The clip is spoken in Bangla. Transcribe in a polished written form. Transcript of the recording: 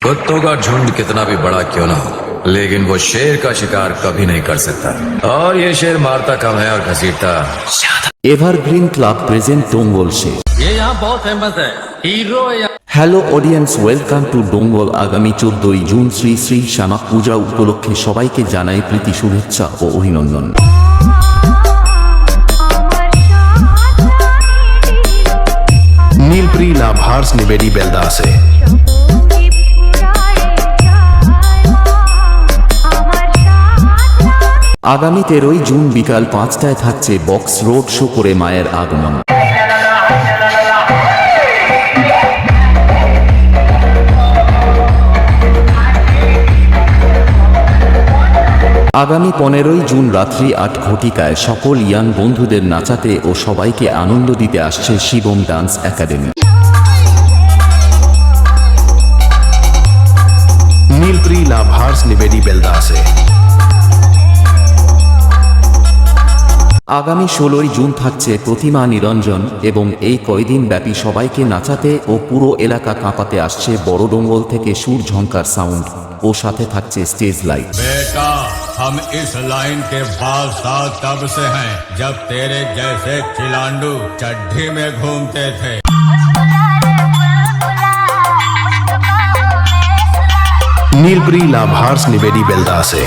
कुत्तों का झुंड कितना भी बड़ा क्यों ना हो, लेकिन वो शेर का शिकार कभी नहीं कर सकता। और ये शेर मारता कम है और घसीटता ज्यादा। এভারগ্রিন ক্লাব প্রেজেন্ট ডোঙ্গল শে। ये यहाँ बहुत फेमस है, हीरो है यहाँ। Hello audience, welcome to dongle. আগামী 14ই জুন শ্রী শ্রী শ্যামা পূজা উপলক্ষে সবাইকে জানাই প্রীতি শুভেচ্ছা ও অভিনন্দন। नीलप्री लाभार्स निवेदी बेलदा से আগামী 13ই জুন বিকাল 5টায় থাকছে বক্স রোড শো করে মায়ের আগমন। আগামী 15ই জুন রাত্রি 8 ঘটিকায় সকল ইয়াং বন্ধুদের নাচাতে ও সবাইকে আনন্দ দিতে আসছে শিবম ডান্স একাডেমি। नीलप्री लाभार्स निवेदी बेलदा से আগামী 16ই জুন থাকছে প্রতিমা নিরঞ্জন এবং এই কয়দিন ব্যাপী সবাইকে নাচাতে ও পুরো এলাকা কাঁপাতে আসছে বড় ডোঙ্গল থেকে সুর ঝঙ্কার সাউন্ড ও সাথে থাকছে স্টেজ লাইট। बेटा, हम इस लाइन के बाल साथ तब से हैं जब तेरे जैसे चिलांडू चड्ढी में घूमते थे। नीलप्री लाभार्स निवेदी बेलदा से